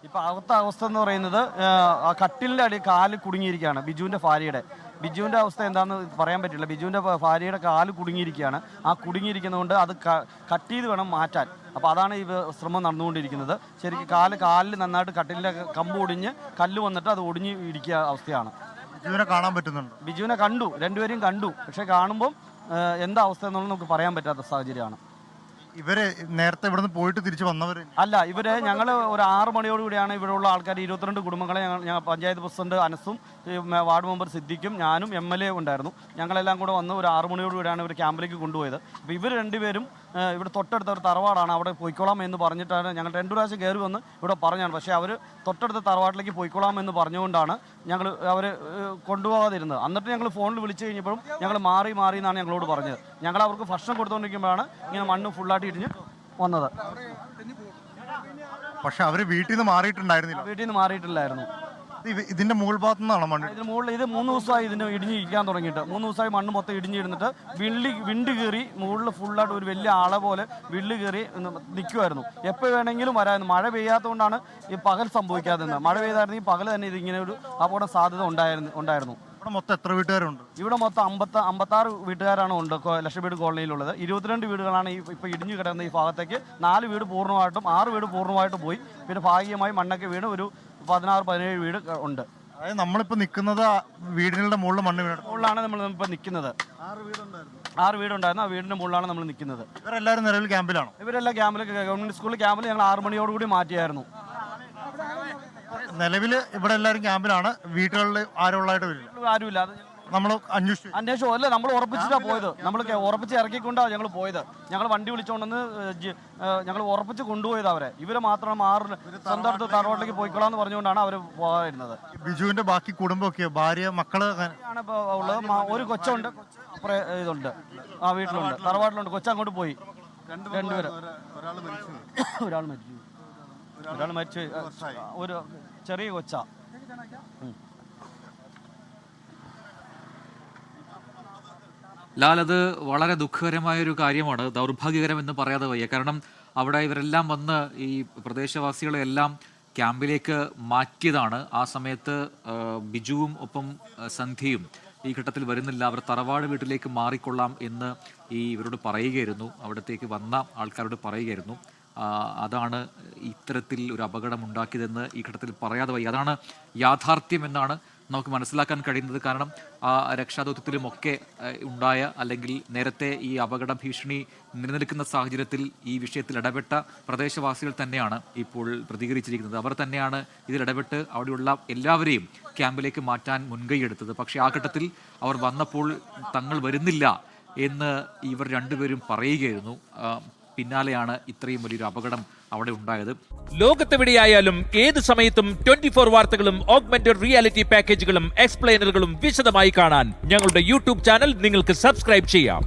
ഇപ്പൊ അവിടുത്തെ അവസ്ഥ എന്ന് പറയുന്നത് ആ കട്ടിലിന്റെ അടി കാല് കുടുങ്ങിയിരിക്കുകയാണ് ബിജുവിന്റെ അവസ്ഥ എന്താണെന്ന് പറയാൻ പറ്റില്ല. ബിജുവിന്റെ ഭാര്യയുടെ കാല് കുടുങ്ങിയിരിക്കുകയാണ്. ആ കുടുങ്ങിയിരിക്കുന്നതുകൊണ്ട് അത് കട്ട് ചെയ്ത് വേണം മാറ്റാൻ. അപ്പോൾ അതാണ് ഈ ശ്രമം നടന്നുകൊണ്ടിരിക്കുന്നത്. ശരിക്കും കാലിൽ നന്നായിട്ട് കട്ടിലിന്റെ കമ്പ് ഒടിഞ്ഞ് കല്ല് വന്നിട്ട് അത് ഒടിഞ്ഞ് ഇരിക്കുക അവസ്ഥയാണ്. ബിജുവിനെ കാണാൻ പറ്റുന്നുണ്ട്? ബിജുവിനെ കണ്ടു, രണ്ടുപേരെയും കണ്ടു. പക്ഷെ കാണുമ്പം എന്താ അവസ്ഥ എന്നുള്ളത് നമുക്ക് പറയാൻ പറ്റാത്ത സാഹചര്യമാണ്. ഇവര് നേരത്തെ ഇവിടുന്ന് പോയിട്ട് തിരിച്ചു വന്നവര് അല്ല, ഇവര് ഞങ്ങൾ ഒരു 6 മണിയോടുകൂടിയാണ് ഇവിടെയുള്ള ആൾക്കാർ 22 കുടുംബങ്ങളെ ഞങ്ങൾ പഞ്ചായത്ത് പ്രസിഡന്റ് അനസും വാർഡ് മെമ്പർ സിദ്ദിഖും ഞാനും MLA ഉണ്ടായിരുന്നു. ഞങ്ങളെല്ലാം കൂടെ വന്ന് ഒരു 6 മണിയോടുകൂടിയാണ് ഇവർ ക്യാമ്പിലേക്ക് കൊണ്ടുപോയത്. അപ്പോൾ ഇവർ രണ്ടുപേരും ഇവിടെ തൊട്ടടുത്ത ഒരു തറവാടാണ്, അവിടെ പോയിക്കോളാം എന്ന് പറഞ്ഞിട്ടാണ് ഞങ്ങൾ 2 പ്രാവശ്യം കയറി വന്ന് ഇവിടെ പറഞ്ഞാണ്. പക്ഷേ അവർ തൊട്ടടുത്ത തറവാട്ടിലേക്ക് പോയിക്കോളാം എന്ന് പറഞ്ഞുകൊണ്ടാണ് അവർ കൊണ്ടുപോകാതിരുന്നത്. എന്നിട്ട് ഞങ്ങൾ ഫോണിൽ വിളിച്ചു കഴിഞ്ഞപ്പോഴും ഞങ്ങൾ മാറി എന്നാണ് ഞങ്ങളോട് പറഞ്ഞത്. ഞങ്ങൾ അവർക്ക് ഭക്ഷണം കൊടുത്തുകൊണ്ടിരിക്കുമ്പോഴാണ് ഇങ്ങനെ മണ്ണ് ഫുള്ളായിട്ട് ഇടിഞ്ഞ് വന്നത്. പക്ഷെ അവര് വീട്ടിൽ നിന്ന് മാറിയിട്ടില്ലായിരുന്നു. ഇതിന്റെ മുകൾ ഭാഗത്തു നിന്നാണ് മണ്ണ്? ഇതിന് മുകളിൽ ഇത് 3 ദിവസമായി ഇതിന് ഇടിഞ്ഞിരിക്കാൻ തുടങ്ങിയിട്ട്. 3 ദിവസമായി മണ്ണ് മൊത്തം ഇടിഞ്ഞിരുന്നിട്ട് വിണ്ട് കയറി മുകളിൽ ഫുള്ളായിട്ട് ഒരു വലിയ ആളെ പോലെ വിള്ളു കയറി നിൽക്കുമായിരുന്നു. എപ്പോൾ വേണമെങ്കിലും വരായിരുന്നു. മഴ പെയ്യാത്തതുകൊണ്ടാണ് ഈ പകൽ സംഭവിക്കാതെ. മഴ പെയ്തായിരുന്നെങ്കിൽ പകൽ തന്നെ ഇതിങ്ങനെ ഒരു അപകട സാധ്യത ഉണ്ടായിരുന്നു. ഇവിടെ മൊത്തം എത്ര വീട്ടുകാരുണ്ട്? ഇവിടെ മൊത്തം 56 വീട്ടുകാരാണ് ഉണ്ട് ലക്ഷവീട് കോളനിയിലുള്ളത്. 22 വീടുകളാണ് ഇപ്പോൾ ഇടിഞ്ഞു കിടക്കുന്ന ഈ ഭാഗത്തേക്ക്. 4 വീട് പൂർണ്ണമായിട്ടും 6 വീട് പൂർണ്ണമായിട്ടും പോയി. പിന്നെ ഭാഗികമായി മണ്ണൊക്കെ വീണ് ഒരു 16-17 വീട് ഉണ്ട്. അതായത് നമ്മളിപ്പോൾ നിൽക്കുന്നത് വീടിനുടെ മുകളിൽ മുകളിലാണ് നമ്മളിപ്പോൾ നിൽക്കുന്നത്. 6 വീടുണ്ടായിരുന്നു. ആ വീടിന്റെ മുകളിലാണ് നമ്മൾ നിൽക്കുന്നത്. ഇവരെല്ലാവരും നിലവിൽ ക്യാമ്പിലാണോ? ഇവരെല്ലാം ക്യാമ്പിൽ, ഗവൺമെന്റ് സ്കൂളിൽ ക്യാമ്പിൽ ഞങ്ങൾ 6 മണിയോടുകൂടി മാറ്റിയായിരുന്നു. നിലവിൽ ഇവിടെ എല്ലാവരും ക്യാമ്പിലാണ്. വീട്ടുകളിൽ ആരുമില്ല. നമ്മൾ അന്വേഷിച്ചു അല്ല, നമ്മൾ ഉറപ്പിച്ചിട്ടാണ് പോയത്. നമ്മൾ ഉറപ്പിച്ച് ഇറക്കിക്കൊണ്ടാണ് ഞങ്ങൾ പോയത്. ഞങ്ങൾ വണ്ടി വിളിച്ചുകൊണ്ടെന്ന് ഞങ്ങൾ ഉറപ്പിച്ച് കൊണ്ടുപോയത് അവരെ. ഇവരെ മാത്രം സ്വന്തം തറവാട്ടിലേക്ക് പോയിക്കൊള്ളാന്ന് പറഞ്ഞുകൊണ്ടാണ് അവർ പോകാതിരുന്നത്. ബിജുവിന്റെ ബാക്കി കുടുംബമൊക്കെ, ഭാര്യ, മക്കള് ആണ് ഇപ്പോൾ ഉള്ളത്. ഒരു കൊച്ചുണ്ട്, അപ്പുറം ഇതുണ്ട്, ആ വീട്ടിലുണ്ട്, തറവാട്ടിലുണ്ട്. കൊച്ചങ്ങോട്ട് പോയി. 2 പേര്. ഒരാൾ മരിച്ചു. ഒരു ചെറിയ കൊച്ചാ. ലാൽ, അത് വളരെ ദുഃഖകരമായൊരു കാര്യമാണ്, ദൗർഭാഗ്യകരമെന്ന് പറയാതെ വയ്യ. കാരണം അവിടെ ഇവരെല്ലാം വന്ന് ഈ പ്രദേശവാസികളെല്ലാം ക്യാമ്പിലേക്ക് മാറ്റിയതാണ്. ആ സമയത്ത് ബിജുവും ഒപ്പം സന്ധ്യയും ഈ ഘട്ടത്തിൽ വരുന്നില്ല. അവർ തറവാട് വീട്ടിലേക്ക് മാറിക്കൊള്ളാം എന്ന് ഇവരോട് പറയുകയായിരുന്നു, അവിടത്തേക്ക് വന്ന ആൾക്കാരോട് പറയുകയായിരുന്നു. അതാണ് ഇത്തരത്തിൽ ഒരു അപകടമുണ്ടാക്കിയതെന്ന് ഈ ഘട്ടത്തിൽ പറയാതെ വയ്യ. അതാണ് യാഥാർത്ഥ്യം എന്നാണ് നമുക്ക് മനസ്സിലാക്കാൻ കഴിയുന്നത്. കാരണം ആ രക്ഷാദൗത്യത്തിലുമൊക്കെ ഉണ്ടായ, അല്ലെങ്കിൽ നേരത്തെ ഈ അപകട ഭീഷണി നിലനിൽക്കുന്ന സാഹചര്യത്തിൽ ഈ വിഷയത്തിൽ ഇടപെട്ട പ്രദേശവാസികൾ തന്നെയാണ് ഇപ്പോൾ പ്രതികരിച്ചിരിക്കുന്നത്. അവർ തന്നെയാണ് ഇതിലിടപെട്ട് അവിടെയുള്ള എല്ലാവരെയും ക്യാമ്പിലേക്ക് മാറ്റാൻ മുൻകൈയെടുത്തത്. പക്ഷേ ആ ഘട്ടത്തിൽ അവർ വന്നപ്പോൾ തങ്ങൾ വരുന്നില്ല എന്ന് ഇവർ രണ്ടുപേരും പറയുകയായിരുന്നു. പിന്നാലെയാണ് ഇത്രയും വലിയൊരു അപകടം അവിടെ ഉണ്ടായത്. ലോകത്തെവിടെയായാലും ഏത് സമയത്തും 24 വാർത്തകളും ഓഗ്മെന്റഡ് റിയാലിറ്റി പാക്കേജുകളും എക്സ്പ്ലെയിനറുകളും വിശദമായി കാണാൻ ഞങ്ങളുടെ YouTube ചാനൽ നിങ്ങൾക്ക് സബ്സ്ക്രൈബ് ചെയ്യാം.